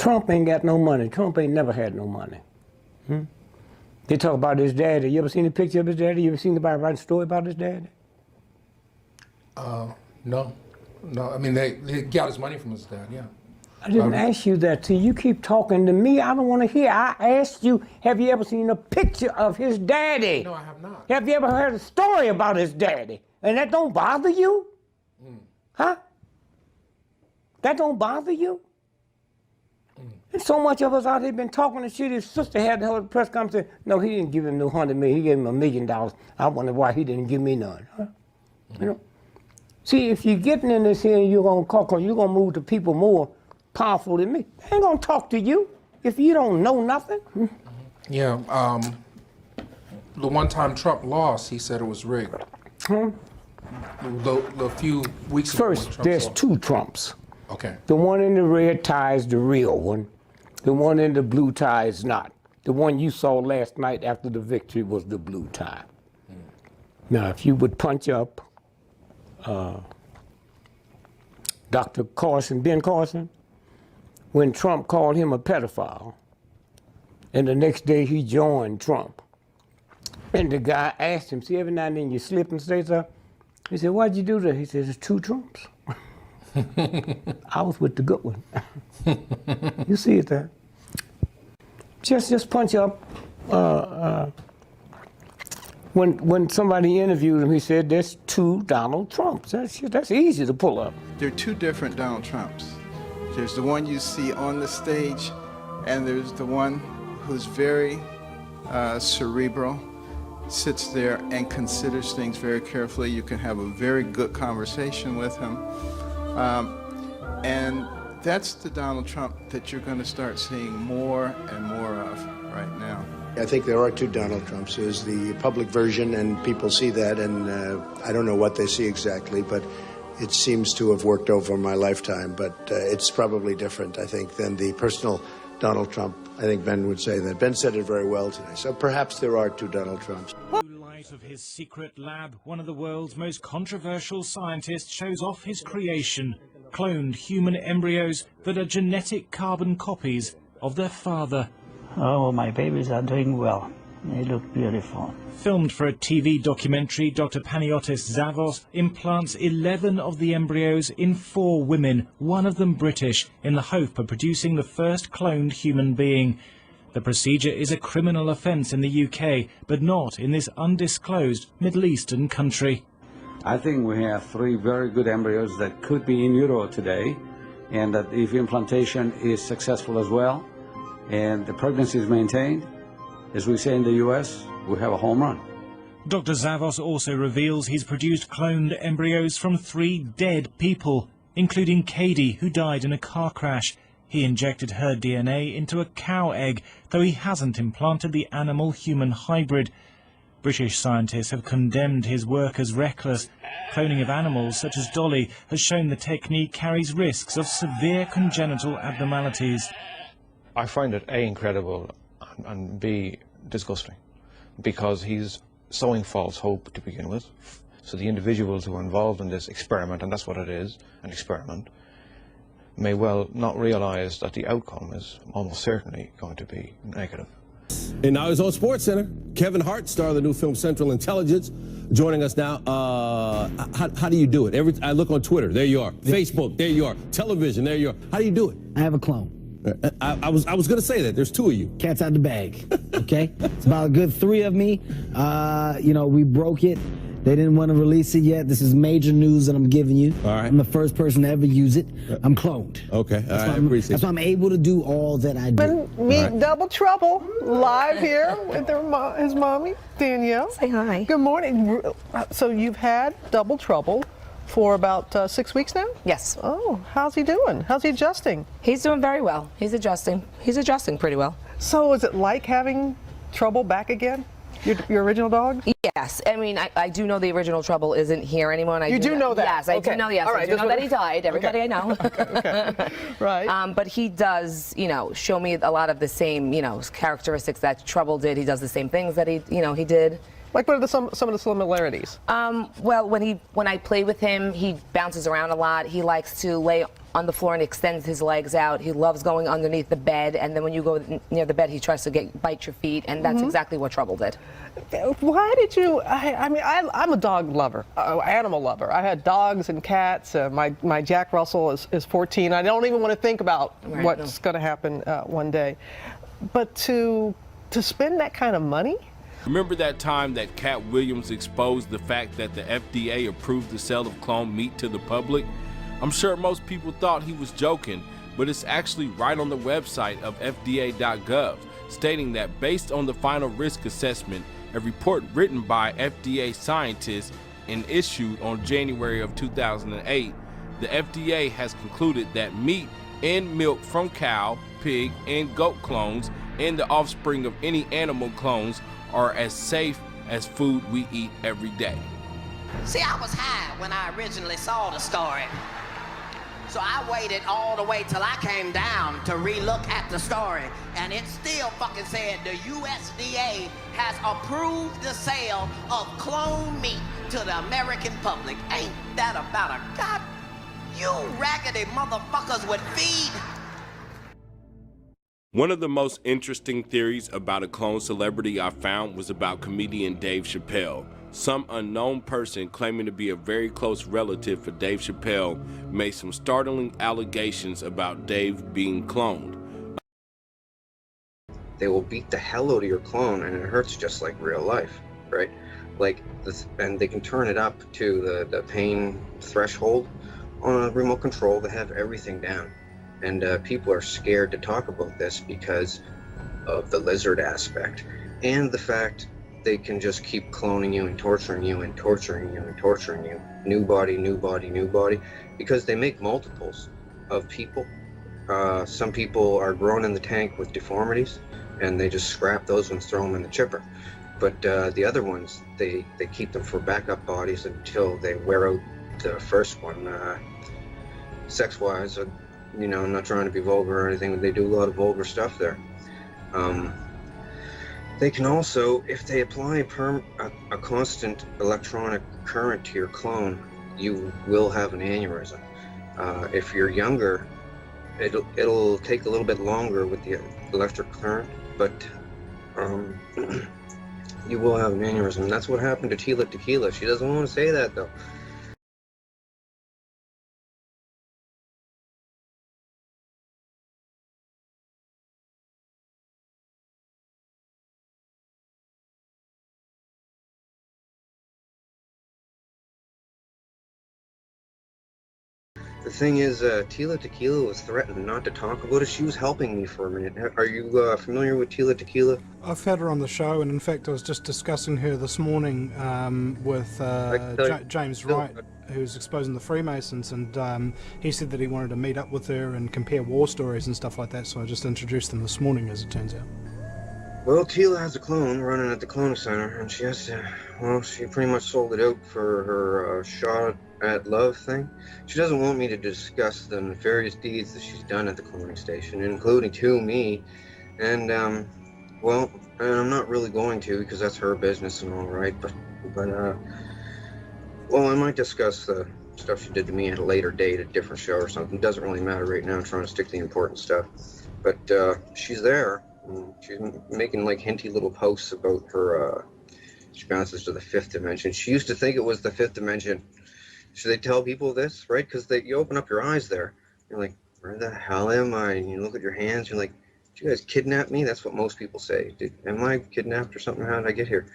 Trump ain't got no money. Trump ain't never had no money. They talk about his daddy. You ever seen a picture of his daddy? You ever seen anybody write a story about his daddy? No. I mean, they got his money from his dad, yeah. I didn't ask you that. See, you keep talking to me. I don't want to hear. I asked you, have you ever seen a picture of his daddy? No, I have not. Have you ever heard a story about his daddy? And that don't bother you? Huh? That don't bother you? And so much of us out here been talking and shit. His sister had to hold a press conference. No, he didn't give him no $100 million. He gave him $1 million. I wonder why he didn't give me none. Huh? You know? See, if you're getting in this here and you're going to call, because you're going to move to people more powerful than me, they ain't going to talk to you if you don't know nothing. Yeah, the one time Trump lost, he said it was rigged. The few weeks ago. First, there's two Trumps. Okay. The one in the red tie is the real one. The one in the blue tie is not. The one you saw last night after the victory was the blue tie. Now, if you would punch up Dr. Carson, Ben Carson, when Trump called him a pedophile, and the next day he joined Trump, and the guy asked him, see, every now and then you slip and say something? He said, why'd you do that? He said, it's two Trumps. I was with the good one. You see it there? Just punch up. When somebody interviewed him, he said, there's two Donald Trumps. That's easy to pull up. There are two different Donald Trumps. There's the one you see on the stage, and there's the one who's very cerebral, sits there and considers things very carefully. You can have a very good conversation with him. And that's the Donald Trump that you're going to start seeing more and more of right now. I think there are two Donald Trumps. There's the public version, and people see that, and I don't know what they see exactly, but it seems to have worked over my lifetime. But it's probably different, I think, than the personal Donald Trump. I think Ben would say that. Ben said it very well today. So perhaps there are two Donald Trumps. Light of his secret lab, one of the world's most controversial scientists shows off his creation, cloned human embryos that are genetic carbon copies of their father. Oh, my babies are doing well. They look beautiful. Filmed for a TV documentary, Dr. Panagiotis Zavos implants 11 of the embryos in 4 women, one of them British, in the hope of producing the first cloned human being. The procedure is a criminal offence in the UK, but not in this undisclosed Middle Eastern country. I think we have 3 very good embryos that could be in utero today, and that if implantation is successful as well, and the pregnancy is maintained, as we say in the US, we have a home run. Dr. Zavos also reveals he's produced cloned embryos from 3 dead people, including Katie, who died in a car crash. He injected her DNA into a cow egg, though he hasn't implanted the animal-human hybrid. British scientists have condemned his work as reckless. Cloning of animals, such as Dolly, has shown the technique carries risks of severe congenital abnormalities. I find it A, incredible, and B, disgusting, because he's sowing false hope to begin with. So the individuals who are involved in this experiment, and that's what it is, an experiment, may well not realise that the outcome is almost certainly going to be negative. And now he's on SportsCenter. Kevin Hart, star of the new film Central Intelligence, joining us now. How do you do it? I look on Twitter, there you are. Facebook, there you are. Television, there you are. How do you do it? I have a clone. I was going to say that. There's 2 of you. Cat's out the bag, okay? It's about a good 3 of me. You know, we broke it. They didn't want to release it yet. This is major news that I'm giving you. All right. I'm the first person to ever use it. I'm cloned. Okay, I appreciate it. That's why I'm able to do all that I do. Meet Double Trouble live here with his mommy, Danielle. Say hi. Good morning. So you've had Double Trouble for about 6 weeks now? Yes. Oh, how's he doing? How's he adjusting? He's doing very well. He's adjusting. He's adjusting pretty well. So is it like having Trouble back again? Your original dog? Yes. I mean, I do know the original Trouble isn't here anymore. And I you do know that? Yes, I do know. Yes, I do know that he died. Everybody I know. Okay. Right. But he does, you know, show me a lot of the same, you know, characteristics that Trouble did. He does the same things that he did. Like, what are some of the similarities? Well, when I play with him, he bounces around a lot. He likes to lay on the floor and extends his legs out. He loves going underneath the bed, and then when you go near the bed, he tries to bite your feet, and that's exactly what Trouble did. Why did you? I mean, I'm a dog lover, animal lover. I had dogs and cats. My Jack Russell is 14. I don't even want to think about what's going to happen one day. But to spend that kind of money. Remember that time that Cat Williams exposed the fact that the FDA approved the sale of cloned meat to the public? I'm sure most people thought he was joking, but it's actually right on the website of FDA.gov, stating that based on the final risk assessment, a report written by FDA scientists and issued on January of 2008, the FDA has concluded that meat and milk from cow, pig, and goat clones and the offspring of any animal clones are as safe as food we eat every day. See, I was high when I originally saw the story. So I waited all the way till I came down to re-look at the story, and it still fucking said the USDA has approved the sale of cloned meat to the American public. Ain't that about a god? You raggedy motherfuckers would feed. One of the most interesting theories about a clone celebrity I found was about comedian Dave Chappelle. Some unknown person claiming to be a very close relative for Dave Chappelle made some startling allegations about Dave being cloned. They will beat the hell out of your clone and it hurts just like real life, right? Like this, and they can turn it up to the pain threshold on a remote control. They have everything down. And people are scared to talk about this because of the lizard aspect and the fact they can just keep cloning you and torturing you and torturing you and torturing you. New body, new body, new body, because they make multiples of people. Some people are grown in the tank with deformities and they just scrap those ones, throw them in the chipper. But the other ones, they keep them for backup bodies until they wear out the first one. Sex-wise, you know, I'm not trying to be vulgar or anything, but they do a lot of vulgar stuff there. They can also, if they apply a constant electronic current to your clone, you will have an aneurysm. If you're younger, it'll take a little bit longer with the electric current, but you will have an aneurysm. And that's what happened to Tila Tequila. She doesn't want to say that though. The thing is, Tila Tequila was threatened not to talk about it. She was helping me for a minute. Are you familiar with Tila Tequila? I've had her on the show, and in fact I was just discussing her this morning with James Wright, who's exposing the Freemasons, and he said that he wanted to meet up with her and compare war stories and stuff like that, so I just introduced them this morning, as it turns out. Well, Tila has a clone running at the cloning center, and she has to, well, she pretty much sold it out for her shot at love thing. She doesn't want me to discuss the nefarious deeds that she's done at the cloning station, including to me, and well, and I'm not really going to because that's her business and all right, but well, I might discuss the stuff she did to me at a later date, a different show or something. It doesn't really matter right now. I'm trying to stick to the important stuff, but she's there. She's making like hinty little posts about her she bounces to the fifth dimension. She used to think it was the fifth dimension. Should they tell people this, right? Because you open up your eyes there. You're like, where the hell am I? And you look at your hands, you're like, did you guys kidnap me? That's what most people say. Am I kidnapped or something? How did I get here?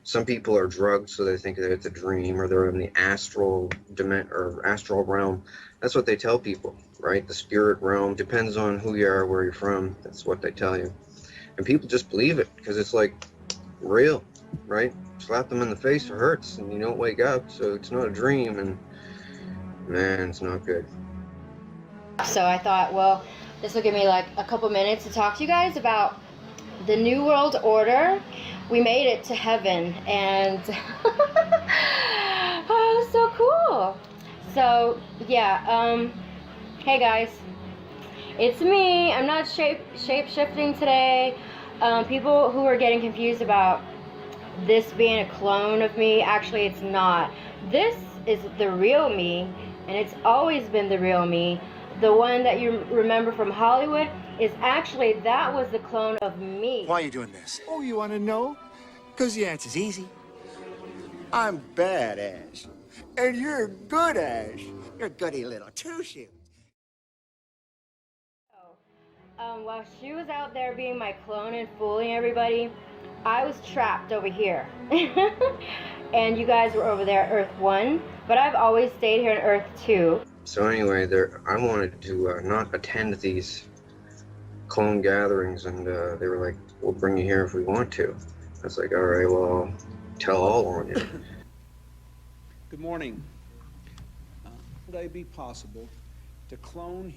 Some people are drugged, so they think that it's a dream, or they're in the astral realm. That's what they tell people, right? The spirit realm. Depends on who you are, where you're from. That's what they tell you. And people just believe it because it's like real, right? Slap them in the face, it hurts, and you don't wake up, so it's not a dream, and man, it's not good. So I thought, well, this will give me like a couple minutes to talk to you guys about the New World Order. We made it to heaven, and oh, so cool. So yeah, hey guys, it's me. I'm not shape-shifting today. People who are getting confused about this being a clone of me. Actually, it's not. This is the real me, and it's always been the real me. The one that you remember from Hollywood is actually, that was the clone of me. Why are you doing this? Oh, you want to know? Because the answer's easy. I'm bad, Ash. And you're good, Ash. You're a goody little two-shoes. While she was out there being my clone and fooling everybody, I was trapped over here. And you guys were over there at Earth 1, but I've always stayed here on Earth 2. So anyway, I wanted to not attend these clone gatherings, and they were like, we'll bring you here if we want to. I was like, all right, well, I'll tell all on you. Good morning. Would it be possible to clone?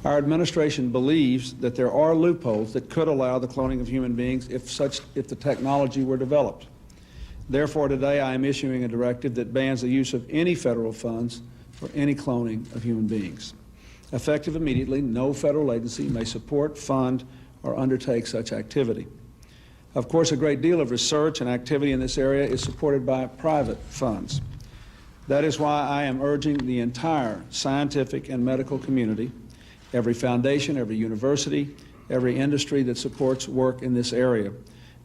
Our administration believes that there are loopholes that could allow the cloning of human beings if the technology were developed. Therefore, today I am issuing a directive that bans the use of any federal funds for any cloning of human beings. Effective immediately, no federal agency may support, fund, or undertake such activity. Of course, a great deal of research and activity in this area is supported by private funds. That is why I am urging the entire scientific and medical community, every foundation, every university, every industry that supports work in this area,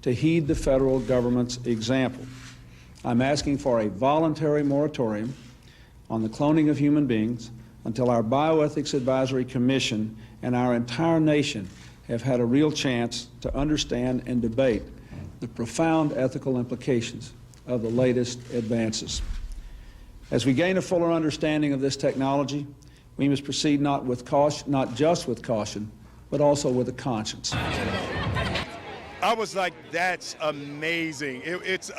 to heed the federal government's example. I'm asking for a voluntary moratorium on the cloning of human beings until our Bioethics Advisory Commission and our entire nation have had a real chance to understand and debate the profound ethical implications of the latest advances. As we gain a fuller understanding of this technology, we must proceed not just with caution, but also with a conscience. I was like, that's amazing. It's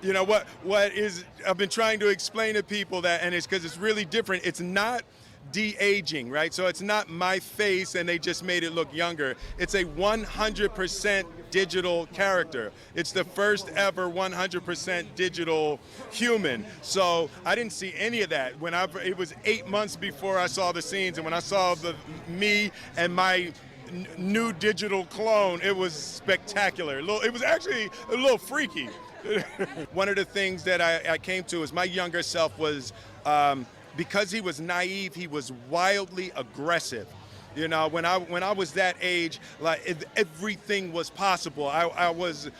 you know, what is, I've been trying to explain to people that, and it's because it's really different. It's not de-aging, right? So it's not my face and they just made it look younger. It's a 100% digital character. It's the first ever 100% digital human. So I didn't see any of that. It was 8 months before I saw the scenes, and when I saw me and my new digital clone, it was spectacular. It was actually a little freaky. One of the things that I came to is my younger self was, because he was naive, he was wildly aggressive. You know, when I was that age, like everything was possible. I was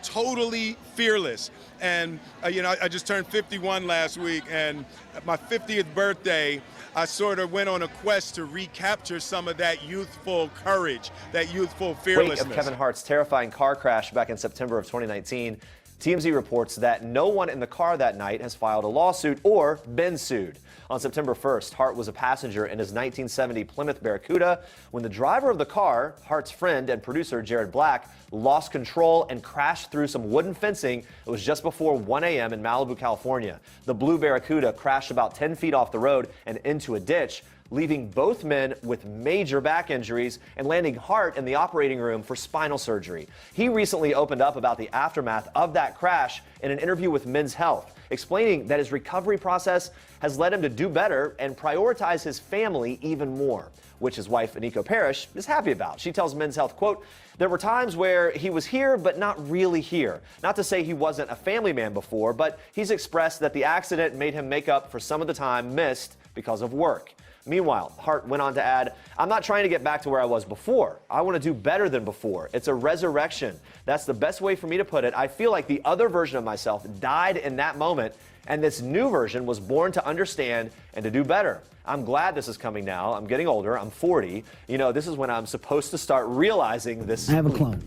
totally fearless. And you know, I just turned 51 last week, and at my 50th birthday, I sort of went on a quest to recapture some of that youthful courage, that youthful fearlessness. Wake of Kevin Hart's terrifying car crash back in September of 2019. TMZ reports that no one in the car that night has filed a lawsuit or been sued. On September 1st, Hart was a passenger in his 1970 Plymouth Barracuda when the driver of the car, Hart's friend and producer Jared Black, lost control and crashed through some wooden fencing. It was just before 1 a.m. in Malibu, California. The blue Barracuda crashed about 10 feet off the road and into a ditch, leaving both men with major back injuries and landing Hart in the operating room for spinal surgery. He recently opened up about the aftermath of that crash in an interview with Men's Health, explaining that his recovery process has led him to do better and prioritize his family even more, which his wife, Aniko Parrish, is happy about. She tells Men's Health, quote, "There were times where he was here, but not really here. Not to say he wasn't a family man before, but he's expressed that the accident made him make up for some of the time missed because of work." Meanwhile, Hart went on to add, "I'm not trying to get back to where I was before. I want to do better than before. It's a resurrection. That's the best way for me to put it. I feel like the other version of myself died in that moment, and this new version was born to understand and to do better. I'm glad this is coming now. I'm getting older. I'm 40. You know, this is when I'm supposed to start realizing this." I have a clone.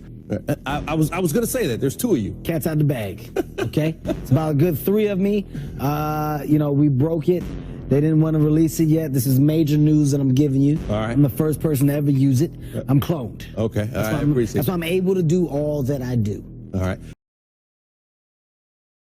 I was going to say that. There's two of you. Cat's out the bag, okay? It's about a good 3 of me. You know, we broke it. They didn't want to release it yet. This is major news that I'm giving you. All right. I'm the first person to ever use it. I'm cloned. Okay. I appreciate it. That's why I'm able to do all that I do. All right.